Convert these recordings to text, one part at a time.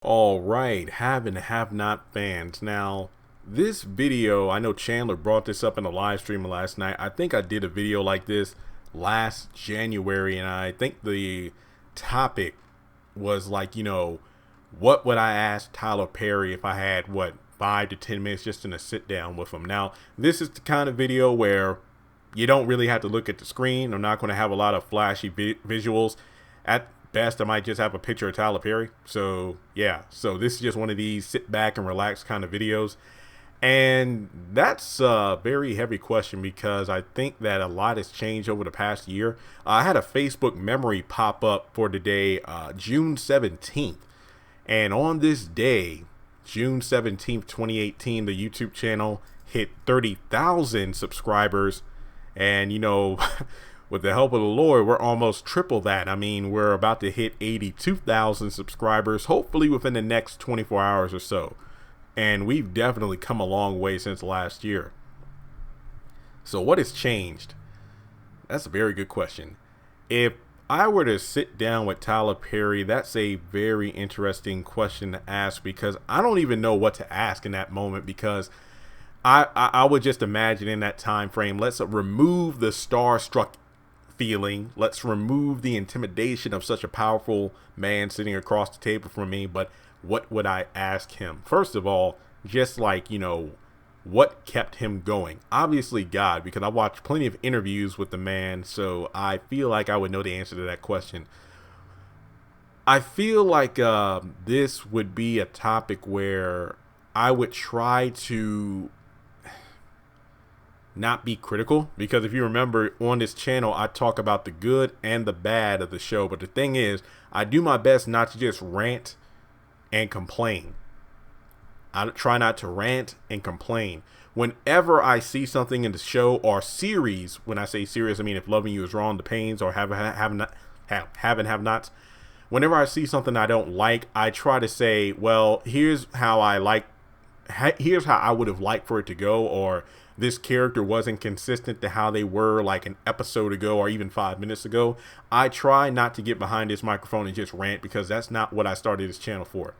All right, have and have not fans. Now, this video, I know Chandler brought this up in a live stream last night. I think I did a video like this last January, and I think the topic was like, what would I ask Tyler Perry if I had, 5 to 10 minutes just in a sit down with him? Now, this is the kind of video where you don't really have to look at the screen. I'm not going to have a lot of flashy visuals. At best, I might just have a picture of Tyler Perry. So yeah, so this is just one of these sit back and relax kind of videos. And that's a very heavy question because I think that a lot has changed over the past year. I had a Facebook memory pop up for today, June 17th. And on this day, June 17th, 2018, the YouTube channel hit 30,000 subscribers. And, with the help of the Lord, we're almost triple that. I mean, we're about to hit 82,000 subscribers, hopefully within the next 24 hours or so. And we've definitely come a long way since last year. So what has changed? That's a very good question. If I were to sit down with Tyler Perry, that's a very interesting question to ask because I don't even know what to ask in that moment because I would just imagine in that time frame, let's remove the starstruck feeling. Let's remove the intimidation of such a powerful man sitting across the table from me. But what would I ask him? First of all, just like, what kept him going? Obviously God, because I watched plenty of interviews with the man. So I feel like I would know the answer to that question. I feel like this would be a topic where I would try to not be critical, because if you remember on this channel I talk about the good and the bad of the show, but the thing is I do my best not to just rant and complain. I try not to rant and complain. Whenever I see something in the show or series, when I say series I mean if Loving You Is Wrong, The Pains, or Have and Have Nots, whenever I see something I don't like, I try to say, well, here's how I would have liked for it to go, or this character wasn't consistent to how they were like an episode ago or even 5 minutes ago. I try not to get behind this microphone and just rant because that's not what I started this channel for.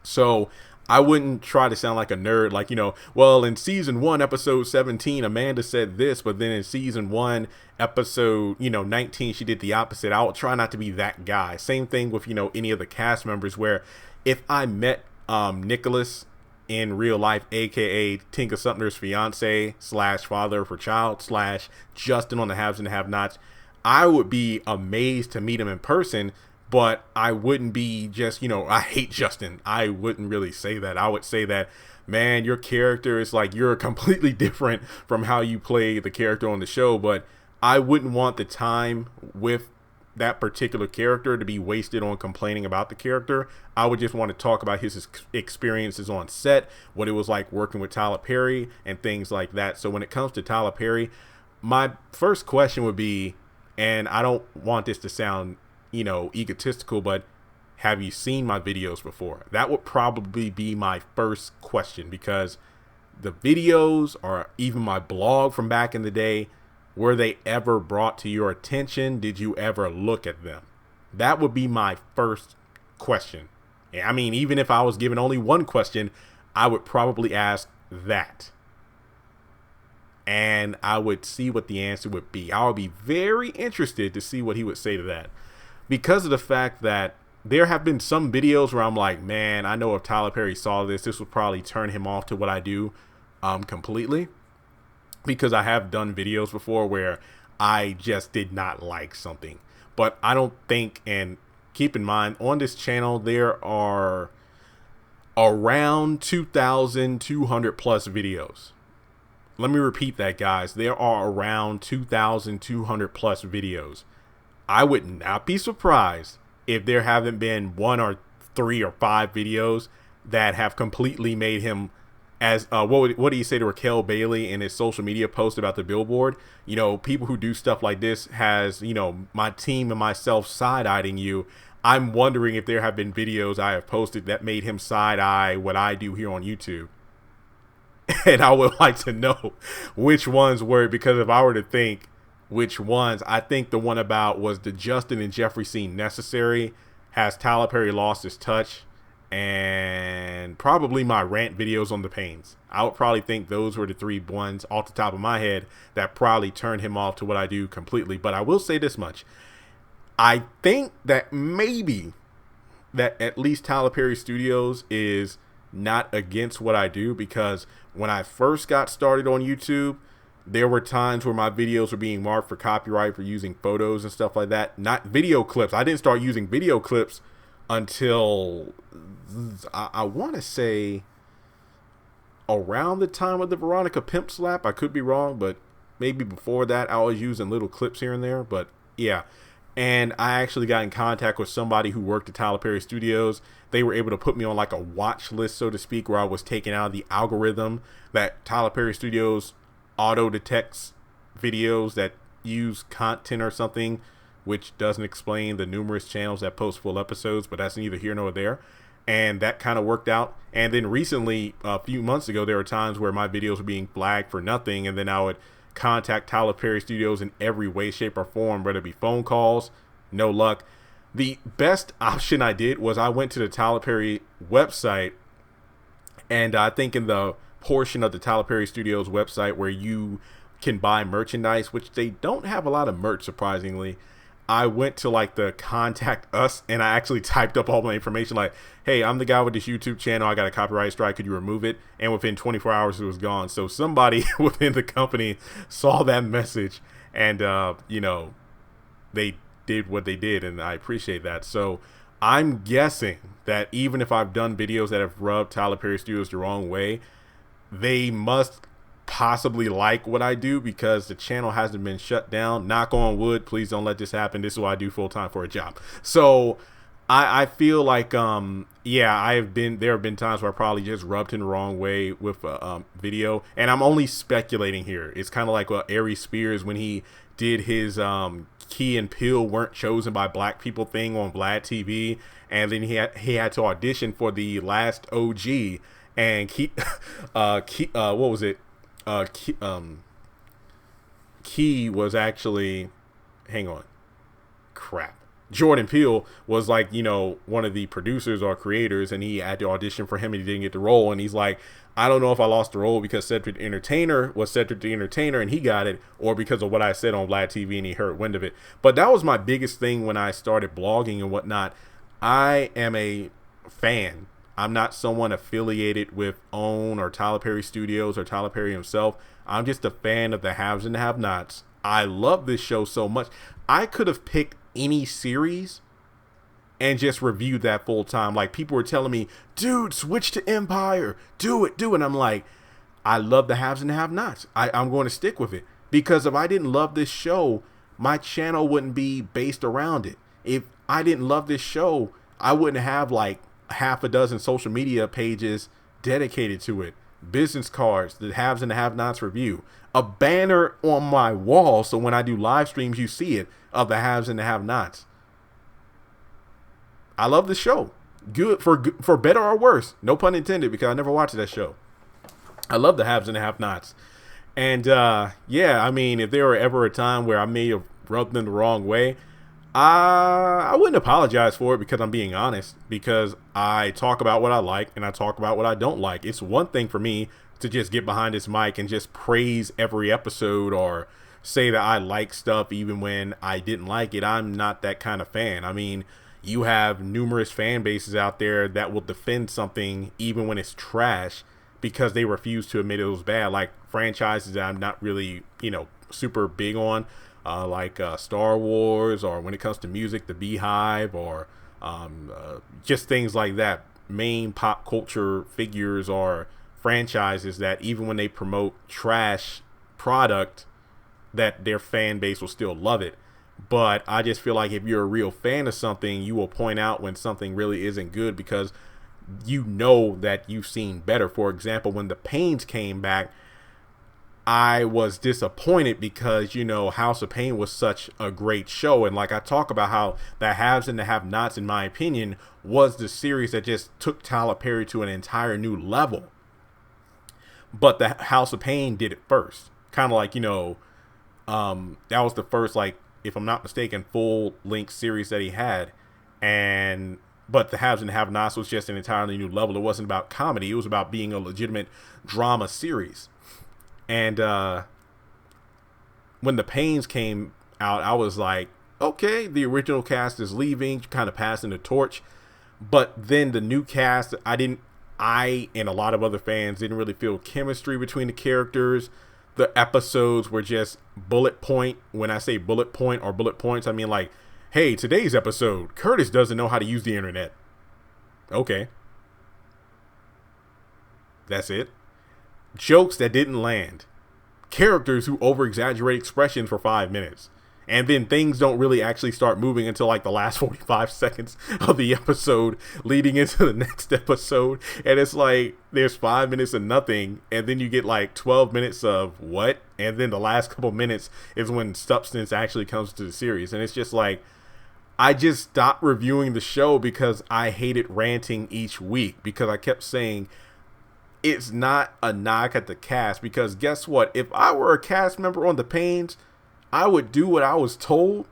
So I wouldn't try to sound like a nerd, like, well, in season 1, episode 17, Amanda said this, but then in season 1, episode, 19, she did the opposite. I would try not to be that guy. Same thing with, any of the cast members, where if I met Nicholas in real life, aka Tinka Sumner's fiance / father of her child / Justin on the Haves and Have Nots, I would be amazed to meet him in person, but I wouldn't be just, I hate Justin. I wouldn't really say that. I would say that, man, your character is like, you're completely different from how you play the character on the show, but I wouldn't want the time with that particular character to be wasted on complaining about the character. I would just want to talk about his experiences on set, what it was like working with Tyler Perry and things like that. So when it comes to Tyler Perry, my first question would be, and I don't want this to sound, egotistical, but have you seen my videos before? That would probably be my first question, because the videos, or even my blog from back in the day, were they ever brought to your attention? Did you ever look at them? That would be my first question. I mean, even if I was given only one question, I would probably ask that. And I would see what the answer would be. I would be very interested to see what he would say to that. Because of the fact that there have been some videos where I'm like, man, I know if Tyler Perry saw this would probably turn him off to what I do completely. Because I have done videos before where I just did not like something. But I don't think, and keep in mind, on this channel, there are around 2,200 plus videos. Let me repeat that, guys. There are around 2,200 plus videos. I would not be surprised if there haven't been 1 or 3 or 5 videos that have completely made him, as what do you say to Raquel Bailey in his social media post about the billboard? People who do stuff like this has, my team and myself side-eyeing you. I'm wondering if there have been videos I have posted that made him side-eye what I do here on YouTube. And I would like to know which ones were, because if I were to think which ones, I think the one about was the Justin and Jeffrey scene necessary? Has Tyler Perry lost his touch? and probably my rant videos on the Pains. I would probably think those were the three ones off the top of my head that probably turned him off to what I do completely. But I will say this much. I think that maybe that at least Tyler Perry Studios is not against what I do, because when I first got started on YouTube, there were times where my videos were being marked for copyright for using photos and stuff like that. Not video clips. I didn't start using video clips until I want to say around the time of the Veronica Pimp slap. I could be wrong, but maybe before that I was using little clips here and there. But yeah. And I actually got in contact with somebody who worked at Tyler Perry Studios. They were able to put me on like a watch list, so to speak, where I was taken out of the algorithm that Tyler Perry Studios auto detects videos that use content or something, which doesn't explain the numerous channels that post full episodes, but that's neither here nor there. And that kind of worked out. And then recently, a few months ago, there were times where my videos were being flagged for nothing, and then I would contact Tyler Perry Studios in every way, shape, or form, whether it be phone calls. No luck. The best option I did was I went to the Tyler Perry website, and I think in the portion of the Tyler Perry Studios website where you can buy merchandise, which they don't have a lot of merch, surprisingly, I went to like the contact us, and I actually typed up all my information like, hey, I'm the guy with this YouTube channel. I got a copyright strike. Could you remove it? And within 24 hours, it was gone. So somebody within the company saw that message, and, they did what they did, and I appreciate that. So I'm guessing that even if I've done videos that have rubbed Tyler Perry Studios the wrong way, they must possibly like what I do, because the channel hasn't been shut down. Knock on wood, please don't let this happen. This is what I do full time for a job. So I feel like there have been times where I probably just rubbed him the wrong way with a video, and I'm only speculating here. It's kind of like Ari Spears when he did his Key and Peele weren't chosen by black people thing on Vlad TV, and then he had to audition for the last OG, and what was it? Key was actually, hang on, crap. Jordan Peele was like, one of the producers or creators, and he had to audition for him, and he didn't get the role. And he's like, I don't know if I lost the role because Cedric the Entertainer was Cedric the Entertainer and he got it, or because of what I said on Vlad TV and he heard wind of it. But that was my biggest thing when I started blogging and whatnot. I am a fan. I'm not someone affiliated with OWN or Tyler Perry Studios or Tyler Perry himself. I'm just a fan of the haves and the have-nots. I love this show so much. I could have picked any series and just reviewed that full time. Like, people were telling me, dude, switch to Empire. Do it. And I'm like, I love the haves and the have-nots. I'm going to stick with it. Because if I didn't love this show, my channel wouldn't be based around it. If I didn't love this show, I wouldn't have like half a dozen social media pages dedicated to it. Business cards, the haves and the have-nots review. A banner on my wall, so when I do live streams, you see it, of the haves and the have-nots. I love the show. Good for better or worse. No pun intended, because I never watched that show. I love the haves and the have-nots. And I mean, if there were ever a time where I may have rubbed them the wrong way, I wouldn't apologize for it, because I'm being honest, because I talk about what I like and I talk about what I don't like. It's one thing for me to just get behind this mic and just praise every episode or say that I like stuff even when I didn't like it. I'm not that kind of fan. I mean, you have numerous fan bases out there that will defend something even when it's trash because they refuse to admit it was bad, like franchises that I'm not really, super big on. Like Star Wars, or when it comes to music, the Beehive, or just things like that. Main pop culture figures or franchises that even when they promote trash product, that their fan base will still love it. But I just feel like if you're a real fan of something, you will point out when something really isn't good, because you know that you've seen better. For example, when the Pains came back, I was disappointed because, House of Pain was such a great show. And like I talk about how the haves and the have-nots, in my opinion, was the series that just took Tyler Perry to an entire new level. But the House of Pain did it first. Kind of like, that was the first, like, if I'm not mistaken, full-length series that he had. And But the haves and have-nots was just an entirely new level. It wasn't about comedy. It was about being a legitimate drama series. And when the Pains came out, I was like, okay, the original cast is leaving, kind of passing the torch. But then the new cast, I and a lot of other fans didn't really feel chemistry between the characters. The episodes were just bullet point. When I say bullet point or bullet points, I mean like, hey, today's episode, Curtis doesn't know how to use the internet. Okay. That's it. Jokes that didn't land. Characters who over-exaggerate expressions for 5 minutes. And then things don't really actually start moving until like the last 45 seconds of the episode leading into the next episode. And it's like there's 5 minutes of nothing. And then you get like 12 minutes of what? And then the last couple minutes is when substance actually comes to the series. And it's just like, I just stopped reviewing the show because I hated ranting each week. Because I kept saying, it's not a knock at the cast. Because guess what? If I were a cast member on The Pains, I would do what I was told,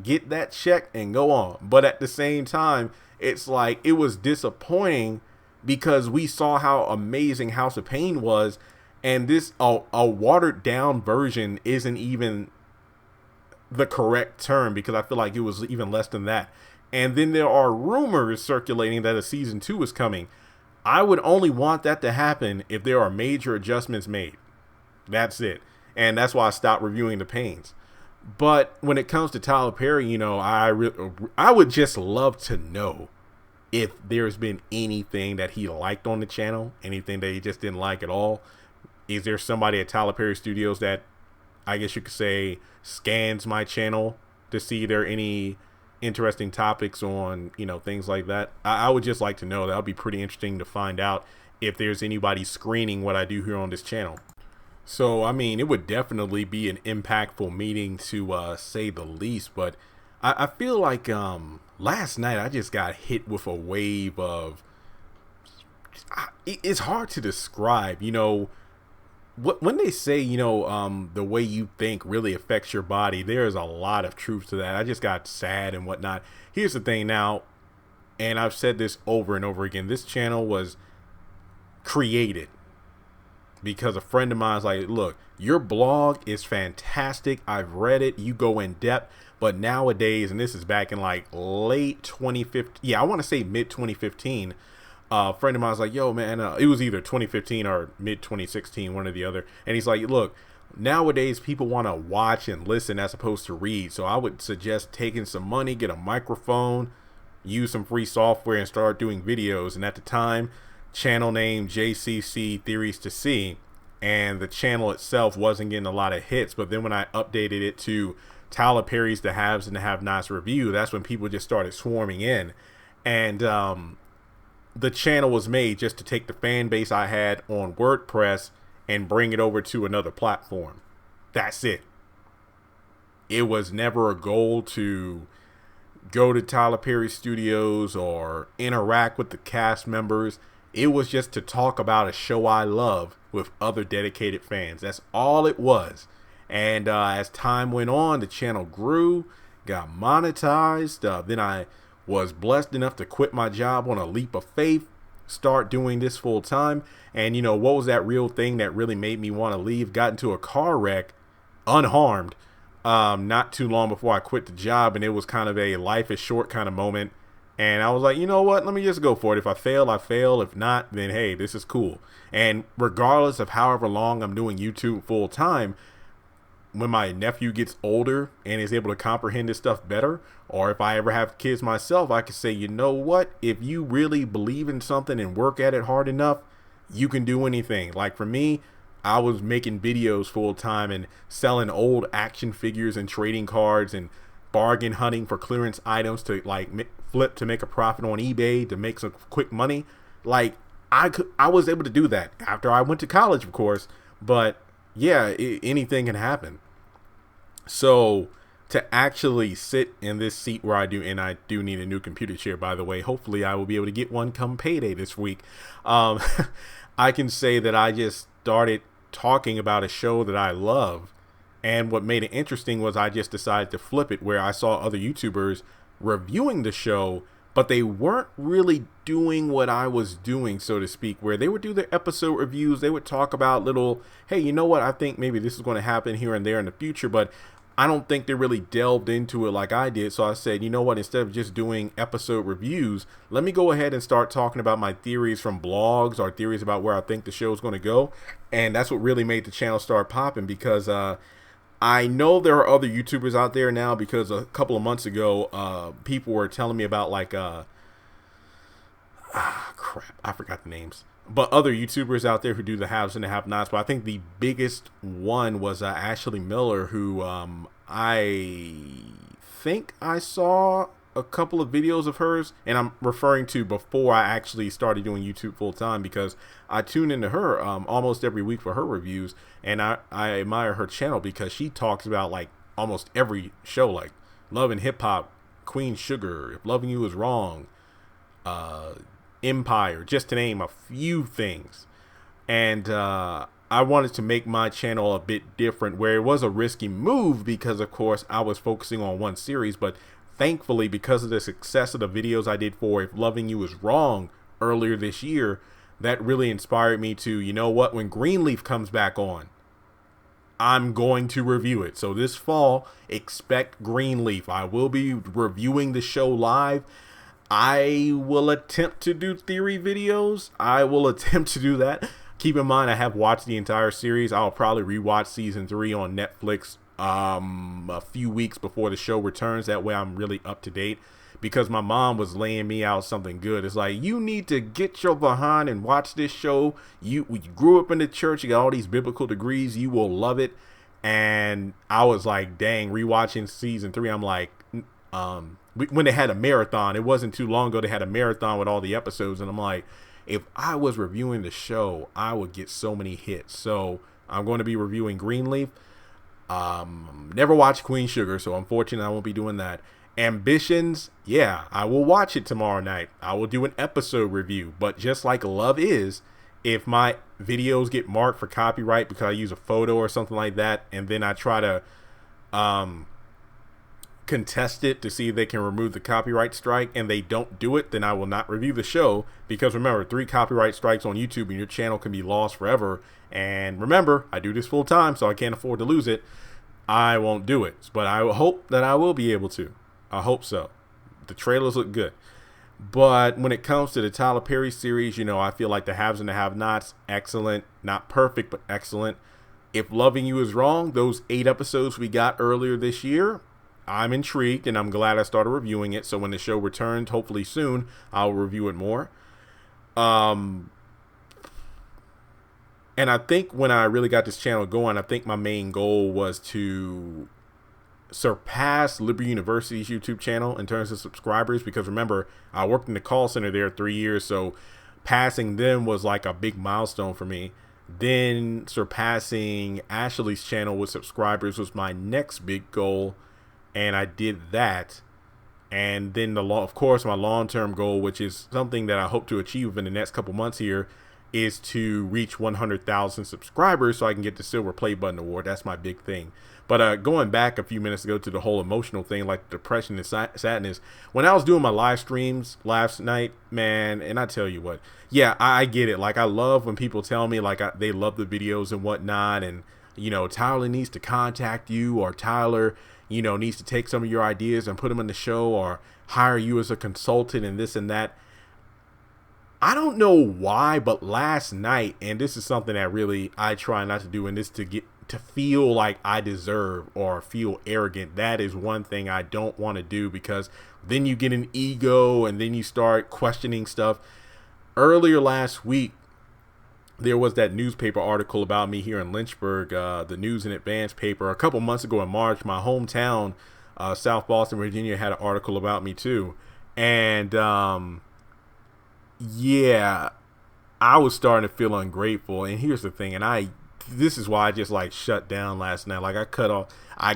get that check, and go on. But at the same time, it's like it was disappointing because we saw how amazing House of Pain was, and this a watered down version isn't even the correct term because I feel like it was even less than that. And then there are rumors circulating that a season 2 is coming. I would only want that to happen if there are major adjustments made. That's it. And that's why I stopped reviewing The Pains. But when it comes to Tyler Perry, you know, I would just love to know if there's been anything that he liked on the channel, anything that he just didn't like at all. Is there somebody at Tyler Perry Studios that I guess you could say scans my channel to see if there are any interesting topics on, you know, things like that? I would just like to know. That would be pretty interesting to find out if there's anybody screening what I do here on this channel. So, I mean, it would definitely be an impactful meeting to say the least. But I feel like last night I just got hit with a wave of... It's hard to describe, you know, when they say, you know, the way you think really affects your body. There's a lot of truth to that. I just got sad and whatnot. Here's the thing now, and I've said this over and over again. This channel was created because a friend of mine's like, look, your blog is fantastic. I've read it. You go in depth. But nowadays, and this is back in like late 2015. Yeah, I want to say mid 2015. A friend of mine was like, yo, man, it was either 2015 or mid 2016, one or the other. And he's like, look, nowadays people want to watch and listen as opposed to read. So I would suggest taking some money, get a microphone, use some free software and start doing videos. And at the time, channel name JCC Theories to See, and the channel itself wasn't getting a lot of hits. But then when I updated it to Tyler Perry's The Haves and the Have-Nots Review, that's when people just started swarming in. And the channel was made just to take the fan base I had on WordPress and bring it over to another platform. That's it. It was never a goal to go to Tyler Perry Studios or interact with the cast members. It was just to talk about a show I love with other dedicated fans. That's all it was. And as time went on, the channel grew, got monetized. Then I was blessed enough to quit my job on a leap of faith, start doing this full time. And you know, what was that real thing that really made me want to leave? Got into a car wreck unharmed not too long before I quit the job. And it was kind of a life is short kind of moment. And I was like, you know what? Let me just go for it. If I fail, I fail. If not, then hey, this is cool. And regardless of however long I'm doing YouTube full time, when my nephew gets older and is able to comprehend this stuff better, or if I ever have kids myself, I can say, you know what? If you really believe in something and work at it hard enough, you can do anything. Like for me, I was making videos full time and selling old action figures and trading cards and bargain hunting for clearance items to like flip to make a profit on eBay to make some quick money. Like I was able to do that after I went to college, of course, but yeah, anything can happen. So to actually sit in this seat where I do, and I do need a new computer chair, by the way, hopefully I will be able to get one come payday this week. I can say that I just started talking about a show that I love. And what made it interesting was I just decided to flip it where I saw other YouTubers reviewing the show, but they weren't really doing what I was doing, so to speak, where they would do their episode reviews. They would talk about little, hey, you know what? I think maybe this is going to happen here and there in the future, but I don't think they really delved into it like I did. So I said, you know what, instead of just doing episode reviews, let me go ahead and start talking about my theories from blogs or theories about where I think the show is going to go. And that's what really made the channel start popping, because I know there are other YouTubers out there now, because a couple of months ago, people were telling me about like, crap, I forgot the names. But other YouTubers out there who do the haves and the have-nots. But I think the biggest one was Ashley Miller, who I think I saw a couple of videos of hers. And I'm referring to before I actually started doing YouTube full-time, because I tune into her almost every week for her reviews. And I admire her channel because she talks about like almost every show, like Love and Hip Hop, Queen Sugar, If Loving You Is Wrong, Empire, just to name a few things. And I wanted to make my channel a bit different, where it was a risky move because of course I was focusing on one series, but thankfully, because of the success of the videos I did for If Loving You Is Wrong earlier this year, that really inspired me to, you know what, when Greenleaf comes back on, I'm going to review it. So this fall, expect Greenleaf. I will be reviewing the show live. I will attempt to do theory videos. I will attempt to do that. Keep in mind, I have watched the entire series. I'll probably rewatch season 3 on Netflix a few weeks before the show returns. That way I'm really up to date, because my mom was laying me out something good. It's like, you need to get your behind and watch this show. You grew up in the church. You got all these biblical degrees. You will love it. And I was like, dang, rewatching season 3. I'm like, when they had a marathon, it wasn't too long ago, they had a marathon with all the episodes, and I'm like, if I was reviewing the show, I would get so many hits. So I'm going to be reviewing Greenleaf. Never watched Queen Sugar, so unfortunately I won't be doing that. Ambitions, yeah, I will watch it tomorrow night. I will do an episode review, but just like Love Is, if my videos get marked for copyright because I use a photo or something like that, and then I try to contest it to see if they can remove the copyright strike, and they don't do it, then I will not review the show. Because remember, 3 copyright strikes on YouTube and your channel can be lost forever. And remember, I do this full time, so I can't afford to lose it. I won't do it, but I hope that I will be able to. I hope so. The trailers look good. But when it comes to the Tyler Perry series, you know, I feel like the haves and the have-nots, excellent. Not perfect, but excellent. If Loving You Is Wrong, those 8 episodes we got earlier this year, I'm intrigued, and I'm glad I started reviewing it. So when the show returns, hopefully soon, I'll review it more. And I think when I really got this channel going, I think my main goal was to surpass Liberty University's YouTube channel in terms of subscribers, because remember, I worked in the call center there 3 years, so passing them was like a big milestone for me. Then surpassing Ashley's channel with subscribers was my next big goal, and I did that. And then of course, my long-term goal, which is something that I hope to achieve in the next couple months here, is to reach 100,000 subscribers so I can get the Silver Play Button Award. That's my big thing. But going back a few minutes ago to the whole emotional thing, like depression and sadness, when I was doing my live streams last night, man, and I tell you what, yeah, I get it. Like, I love when people tell me like they love the videos and whatnot, and you know, Tyler needs to contact you, or Tyler, you know, needs to take some of your ideas and put them in the show, or hire you as a consultant and this and that. I don't know why, but last night, and this is something that really I try not to do, and this to feel like I deserve or feel arrogant. That is one thing I don't want to do, because then you get an ego and then you start questioning stuff. Earlier last week, there was that newspaper article about me here in Lynchburg, the News in Advance paper. A couple months ago in March, my hometown, South Boston, Virginia, had an article about me too. And yeah, I was starting to feel ungrateful. And here's the thing, and this is why I just like shut down last night. Like, I cut off, I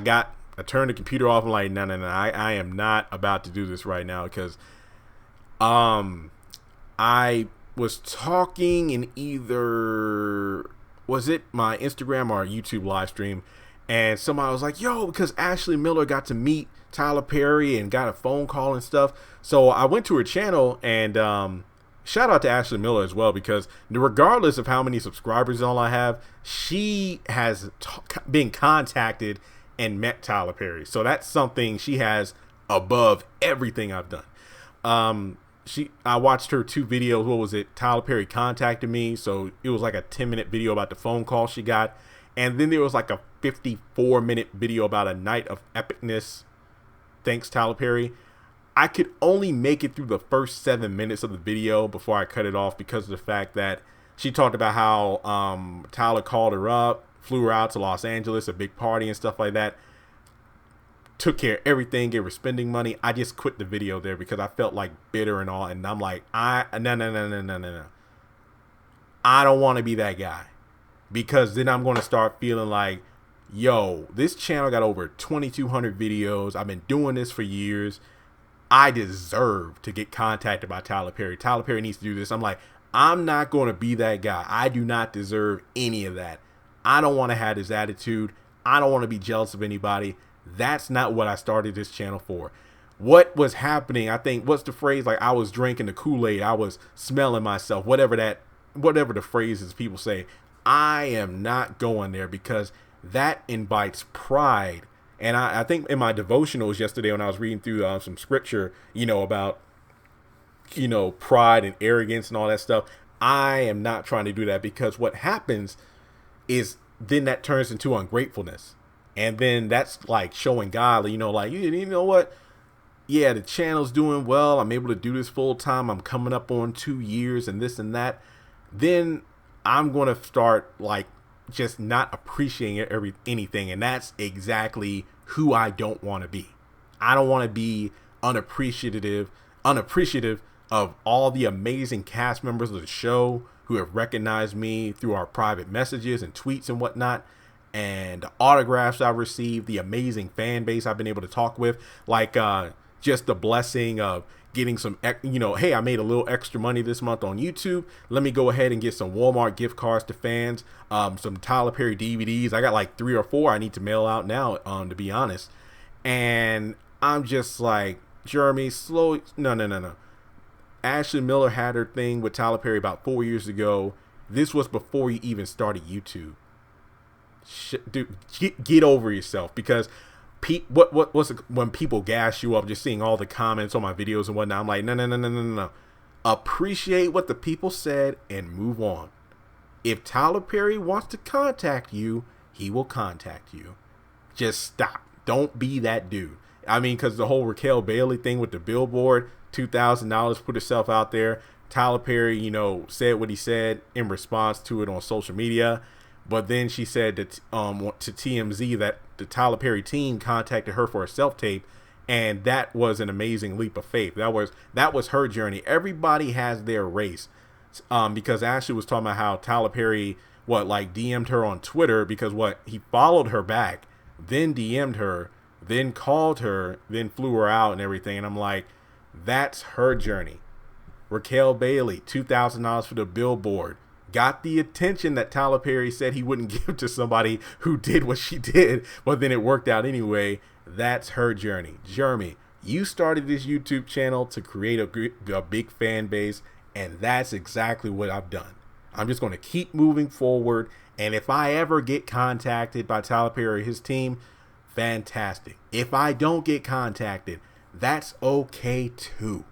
turned the computer off. I'm like, no, I am not about to do this right now, because I was talking in either, was it my Instagram or YouTube live stream, And somebody was like, yo, because Ashley Miller got to meet Tyler Perry and got a phone call and stuff. So I went to her channel and shout out to Ashley Miller as well, because regardless of how many subscribers all I have, she has been contacted and met Tyler Perry. So that's something she has above everything I've done. I watched her 2 videos. What was it? Tyler Perry contacted me. So it was like a 10-minute video about the phone call she got. And then there was like a 54-minute video about a night of epicness. Thanks, Tyler Perry. I could only make it through the first 7 minutes of the video before I cut it off, because of the fact that she talked about how Tyler called her up, flew her out to Los Angeles, a big party and stuff like that. Took care of everything, gave her spending money. I just quit the video there because I felt like bitter and all. And I'm like, no. I don't want to be that guy, because then I'm going to start feeling like, yo, this channel got over 2,200 videos. I've been doing this for years. I deserve to get contacted by Tyler Perry. Tyler Perry needs to do this. I'm like, I'm not going to be that guy. I do not deserve any of that. I don't want to have this attitude. I don't want to be jealous of anybody. That's not what I started this channel for. What was happening, I think, what's the phrase? Like, I was drinking the Kool-Aid. I was smelling myself. Whatever the phrases people say. I am not going there, because that invites pride. And I think in my devotionals yesterday, when I was reading through some scripture, about, pride and arrogance and all that stuff, I am not trying to do that, because what happens is then that turns into ungratefulness. And then that's like showing God, you know what? Yeah, the channel's doing well. I'm able to do this full time. I'm coming up on 2 years and this and that. Then I'm going to start like just not appreciating anything. And that's exactly who I don't want to be. I don't want to be unappreciative of all the amazing cast members of the show who have recognized me through our private messages and tweets and whatnot, and the autographs I've received, the amazing fan base I've been able to talk with, like just the blessing of getting some, hey, I made a little extra money this month on YouTube. Let me go ahead and get some Walmart gift cards to fans, some Tyler Perry DVDs. I got like 3 or 4 I need to mail out now, to be honest. And I'm just like, Jeremy, no. Ashley Miller had her thing with Tyler Perry about 4 years ago. This was before you even started YouTube. Dude, get over yourself, because when people gas you up, just seeing all the comments on my videos and whatnot, I'm like, no. Appreciate what the people said and move on. If Tyler Perry wants to contact you, he will contact you. Just stop. Don't be that dude. I mean, because the whole Raquel Bailey thing with the billboard, $2,000, put herself out there. Tyler Perry, said what he said in response to it on social media. But then she said that to TMZ that the Tyler Perry team contacted her for a self-tape, and that was an amazing leap of faith. That was her journey. Everybody has their race, because Ashley was talking about how Tyler Perry DM'd her on Twitter, because he followed her back, then DM'd her, then called her, then flew her out and everything. And I'm like, that's her journey. Raquel Bailey, $2,000 for the billboard. Got the attention that Tyler Perry said he wouldn't give to somebody who did what she did, but then it worked out anyway. That's her journey. Jeremy, you started this YouTube channel to create a big fan base, and that's exactly what I've done. I'm just going to keep moving forward, and if I ever get contacted by Tyler Perry or his team, fantastic. If I don't get contacted, that's okay too,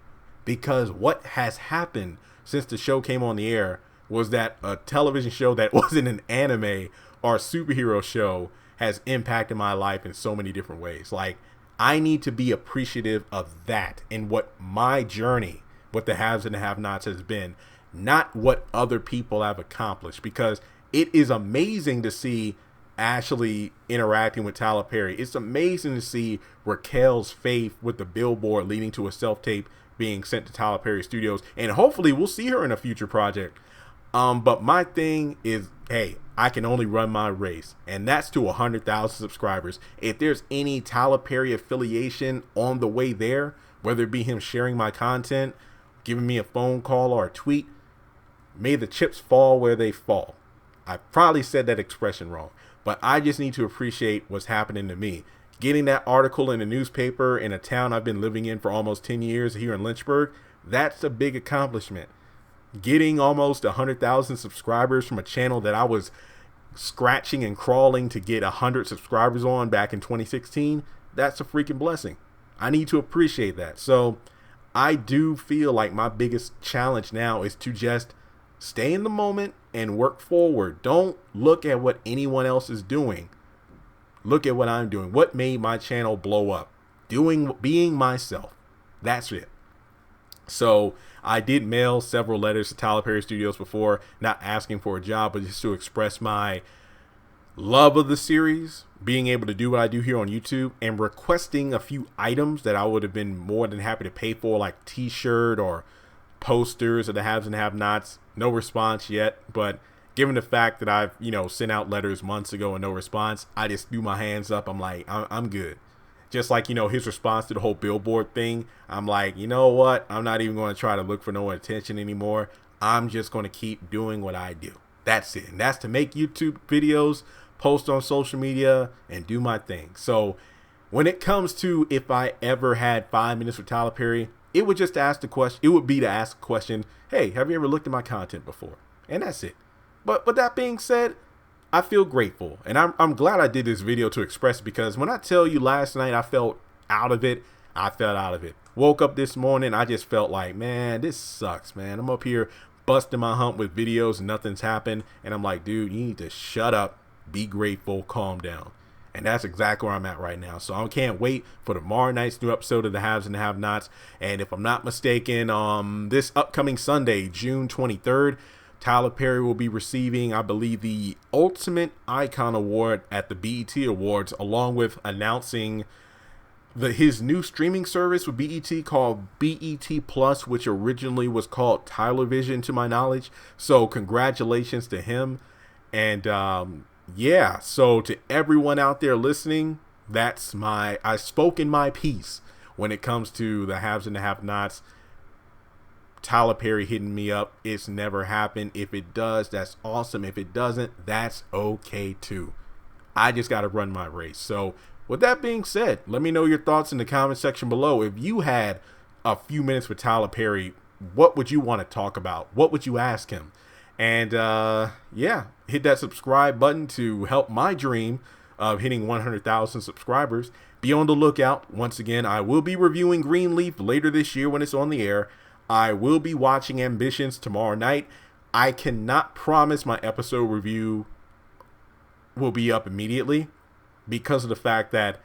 because what has happened since the show came on the air was that a television show that wasn't an anime or superhero show has impacted my life in so many different ways. Like, I need to be appreciative of that and what my journey, what the haves and the have-nots has been, not what other people have accomplished, because it is amazing to see Ashley interacting with Tyler Perry. It's amazing to see Raquel's faith with the billboard leading to a self-tape being sent to Tyler Perry Studios, and hopefully we'll see her in a future project. But my thing is, hey, I can only run my race, and that's to 100,000 subscribers. If there's any Tyler Perry affiliation on the way there, whether it be him sharing my content, giving me a phone call or a tweet, may the chips fall where they fall. I probably said that expression wrong, but I just need to appreciate what's happening to me. Getting that article in a newspaper in a town I've been living in for almost 10 years here in Lynchburg, that's a big accomplishment. Getting almost 100,000 subscribers from a channel that I was scratching and crawling to get 100 subscribers on back in 2016, that's a freaking blessing. I need to appreciate that. So I do feel like my biggest challenge now is to just stay in the moment and work forward. Don't look at what anyone else is doing. Look at what I'm doing. What made my channel blow up? Being myself. That's it. So I did mail several letters to Tyler Perry Studios before, not asking for a job, but just to express my love of the series, being able to do what I do here on YouTube, and requesting a few items that I would have been more than happy to pay for, like t-shirt or posters of the haves and have-nots. No response yet, but given the fact that I've, sent out letters months ago and no response, I just threw my hands up. I'm like, I'm good. Just like, his response to the whole billboard thing. I'm like, you know what? I'm not even going to try to look for no attention anymore. I'm just going to keep doing what I do. That's it. And that's to make YouTube videos, post on social media, and do my thing. So when it comes to if I ever had 5 minutes with Tyler Perry, it would just ask the question. It would be to ask the question, hey, have you ever looked at my content before? And that's it. But that being said, I feel grateful, and I'm glad I did this video to express it, because when I tell you last night I felt out of it, I felt out of it. Woke up this morning, I just felt like, man, this sucks, man. I'm up here busting my hump with videos and nothing's happened, and I'm like, dude, you need to shut up, be grateful, calm down. And that's exactly where I'm at right now. So I can't wait for tomorrow night's new episode of The Haves and the Have-Nots. And if I'm not mistaken, this upcoming Sunday, June 23rd, Tyler Perry will be receiving, I believe, the Ultimate Icon Award at the BET Awards, along with announcing his new streaming service with BET called BET Plus, which originally was called Tyler Vision, to my knowledge. So congratulations to him. And yeah, so to everyone out there listening, I've spoken my piece when it comes to the haves and the have-nots. Tyler Perry hitting me up, it's never happened. If it does, that's awesome. If it doesn't, that's okay too. I just got to run my race. So with that being said, let me know your thoughts in the comment section below. If you had a few minutes with Tyler Perry, what would you want to talk about? What would you ask him? And yeah, hit that subscribe button to help my dream of hitting 100,000 subscribers. Be on the lookout. Once again, I will be reviewing Greenleaf later this year when it's on the air. I will be watching Ambitions tomorrow night. I cannot promise my episode review will be up immediately because of the fact that,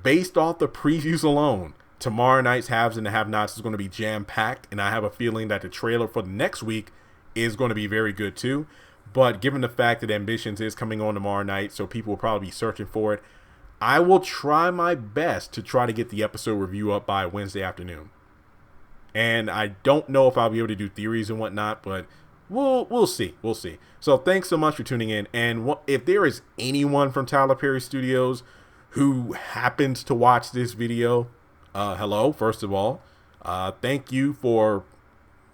based off the previews alone, tomorrow night's Haves and the Have-Nots is going to be jam-packed, and I have a feeling that the trailer for the next week is going to be very good too. But given the fact that Ambitions is coming on tomorrow night, so people will probably be searching for it, I will try my best to try to get the episode review up by Wednesday afternoon. And I don't know if I'll be able to do theories and whatnot, but we'll see. We'll see. So thanks so much for tuning in. And if there is anyone from Tyler Perry Studios who happens to watch this video, hello, first of all. Thank you for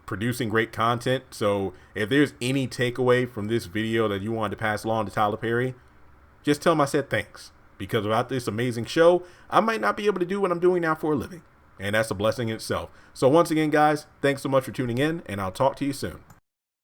producing great content. So if there's any takeaway from this video that you wanted to pass along to Tyler Perry, just tell him I said thanks. Because without this amazing show, I might not be able to do what I'm doing now for a living. And that's a blessing in itself. So once again, guys, thanks so much for tuning in, and I'll talk to you soon.